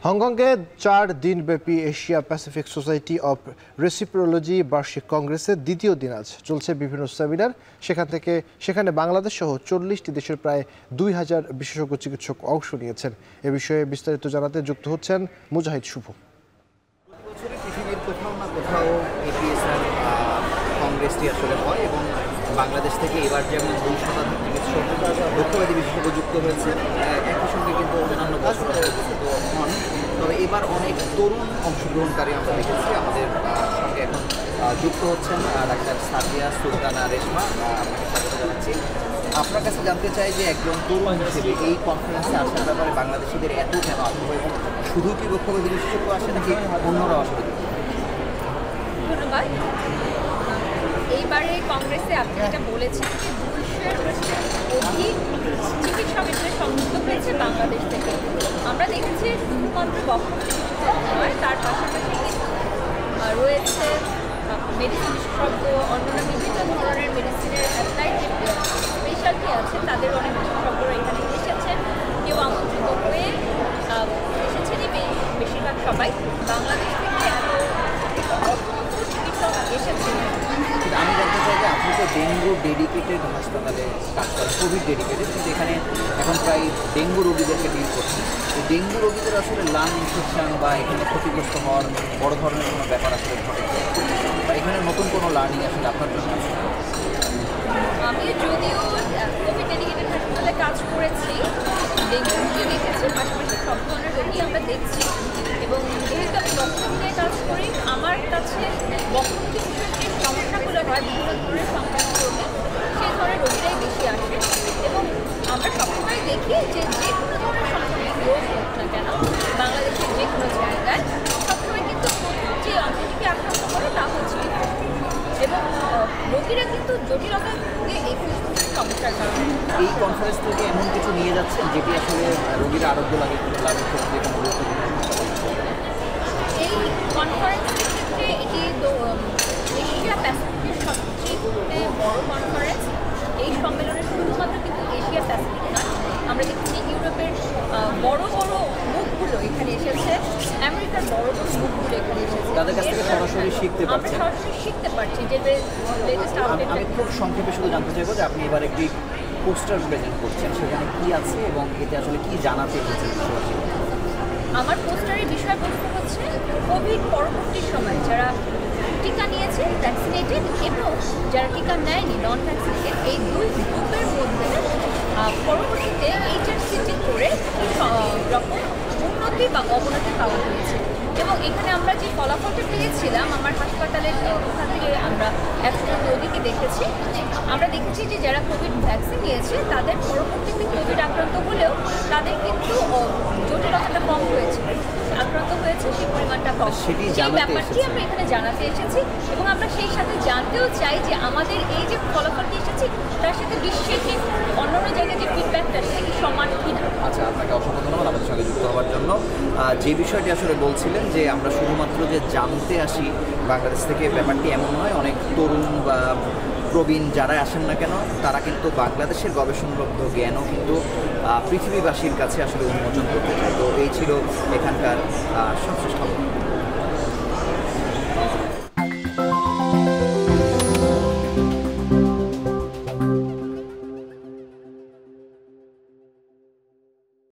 হংকংয়ে ৪ দিনব্যাপী Asia Pacific society of রেসিপ্রোলজি বার্ষিক কংগ্রেসের দ্বিতীয় দিন আজ চলছে বিভিন্ন সেমিনার। সেখানে বাংলাদেশ সহ ৪০টি দেশের প্রায় ২,০০০ বিশেষজ্ঞ চিকিৎসক অংশ নিয়েছেন। এ বিষয়ে বিস্তারিত জানাতে যুক্ত হচ্ছেন মুজাহিদ শুভ। পৃথিবীর কোথাও না কোথাও এপিএসআর কংগ্রেসটি আসলে হয় এবং বাংলাদেশ থেকে এবার যেমন ২ শতাধিক চিকিৎসক লক্ষ্যবাদী বিশেষজ্ঞ যুক্ত হয়েছে, একই সঙ্গে কিন্তু অন্যান্য বছর যুক্ত হন। তবে এবার অনেক তরুণ অংশগ্রহণকারী আমরা দেখেছি। আমাদের সঙ্গে এখন যুক্ত হচ্ছেন ডাক্তার সাদিয়া সুলতানা রেশমা। আপনাকে স্বাগত জানাচ্ছি। আপনার কাছে জানতে চাই যে একজন তরুণ হিসেবে এই কনফারেন্সে আসার ব্যাপারে বাংলাদেশিদের এত কেন আগ্রহ, এবং শুধু কি লক্ষ্যবাদী বিশেষজ্ঞ আসে নাকি অন্যরাও আসবে? ধন্যবাদ। এইবারে কংগ্রেসে আপনি যেটা বলেছেন যে ২০০-এর অধিক চিকিৎসক এখানে সংযুক্ত হয়েছে বাংলাদেশ থেকে। আমরা দেখেছি শুধুমাত্র বক্তব্য চিকিৎসক নয়, তার পাশাপাশি রয়েছে মেডিসিন বিশেষজ্ঞ, অন্যান্য বিভিন্ন ধরনের মেডিসিনের অ্যাপ্লাইড যে স্পেশালিটি আছে তাদের অনেক বিশেষজ্ঞরা এখানে এসেছেন। কেউ আমন্ত্রিত হয়ে এসেছেনই, বেশিরভাগ সবাই বাংলাদেশ থেকে চিকিৎসক এসেছেন। আমি জানতে চাই যে আপনি তো ডেঙ্গু ডেডিকেটেড হাসপাতালে কাজ করেন, কোভিড ডেডিকেটেড, কিন্তু এখানে এখন প্রায় ডেঙ্গু রোগীদেরকে ডিল করছেন। তো ডেঙ্গু রোগীদের আসলে লাং ইনফেকশন বা এখানে ক্ষতিগ্রস্ত হওয়ার বড় ধরনের কোনো ব্যাপার আসলে ঘটে, বা এখানে নতুন কোনো লার্নিং আসলে আপনার জন্য আছে? আমি যদিও কোভিড ডেডিকেটেড হাসপাতালে কাজ করেছি, ডেঙ্গু রোগী দেখেছি, পাশাপাশি সব ধরনের রোগী আমরা দেখছি। এবং যেহেতু আমি বক্তব্য নিয়ে কাজ করি, আমার কাছে বক্তব্য যে সমস্যাগুলো হয় বিভিন্ন ধরনের সংক্রামক রোগে, সেই ধরনের রোগীরাই বেশি আসে। এবং আমরা সবসময় দেখি যে যে কোনো ধরনের সংক্রামক রোগ হোক না কেন বাংলাদেশের যে কোনো জায়গায় সবসময় কিন্তু প্রথম যে অংশটিকে আক্রান্ত করে তা হচ্ছে এবং রোগীরা কিন্তু জটিলতার ভুগে এই ফুসফুসের সমস্যার কারণে। এই কনফারেন্স থেকে এমন কিছু নিয়ে যাচ্ছেন যেটি আসলে রোগীরা আরোগ্য লাভের ক্ষেত্রে এই কনফারেন্সের ক্ষেত্রে এটি তো এশিয়া প্যাসিফিকের সবচেয়ে বড় কনফারেন্স। এই সম্মেলনে শুধুমাত্র কিন্তু এশিয়া প্যাসিফিক নয়, আমরা দেখছি ইউরোপের বড় বড় মুখগুলো এখানে এসেছে, আমেরিকার বড় বড় মুখগুলো এখানে এসেছে। তাদের কাছ থেকে সরাসরি শিখতে পারছি, আমরা সরাসরি শিখতে পারছি যে লেটেস্ট আপডেট। আমি খুব সংক্ষেপে শুধু জানতে চাইবো যে আপনি এবার একটি পোস্টার প্রেজেন্ট করছেন, সেখানে কি আছে এবং এতে আসলে কি জানাতে এসেছেন বিশ্ববাসী? আমার পোস্টারের বিষয়বস্তু হচ্ছে কোভিড পরবর্তী সময় যারা টিকা নিয়েছে ভ্যাকসিনেটেড এবং যারা টিকা নেয়নি নন ভ্যাকসিনেটেড, এই দুই গ্রুপের মধ্যে পরবর্তীতে HRCT করে রকম উন্নতি বা অবনতি পাওয়া হয়েছে। এবং এখানে আমরা যে ফলাফলটা পেয়েছিলাম, আমার হাসপাতালের ওখান থেকে আমরা 100 জন রোগীকে দেখেছি। আমরা দেখেছি যে যারা কোভিড ভ্যাকসিন নিয়েছে তাদের পরবর্তীতে কোভিড আক্রান্ত হলেও তাদের কিন্তু জটিলতাটা কম হয়েছে, আক্রান্ত হয়েছে সেই পরিমাণটা কম। সেই ব্যাপারটি আমরা এখানে জানাতে এসেছি এবং আমরা সেই সাথে জানতেও চাই যে আমাদের এই যে ফলাফলটি এসেছি তার সাথে বিশ্বের যে অন্যান্য জায়গায় যে ফিডব্যাকটা সেটা কি সমান কিনা। আচ্ছা, আপনাকে অসংখ্য ধন্যবাদ আমাদের সঙ্গে যুক্ত হওয়ার জন্য। যে বিষয়টি আসলে বলছিলেন যে আমরা শুধুমাত্র যে জানতে আসি বাংলাদেশ থেকে, ব্যাপারটি এমন নয়। অনেক তরুণ বা প্রবীণ যারা আসেন না কেন তারা কিন্তু বাংলাদেশের গবেষণালব্ধ জ্ঞানও কিন্তু পৃথিবীবাসীর কাছে আসলে উন্মোচন করতে চায়। তো এই ছিল এখানকার সবচেয়ে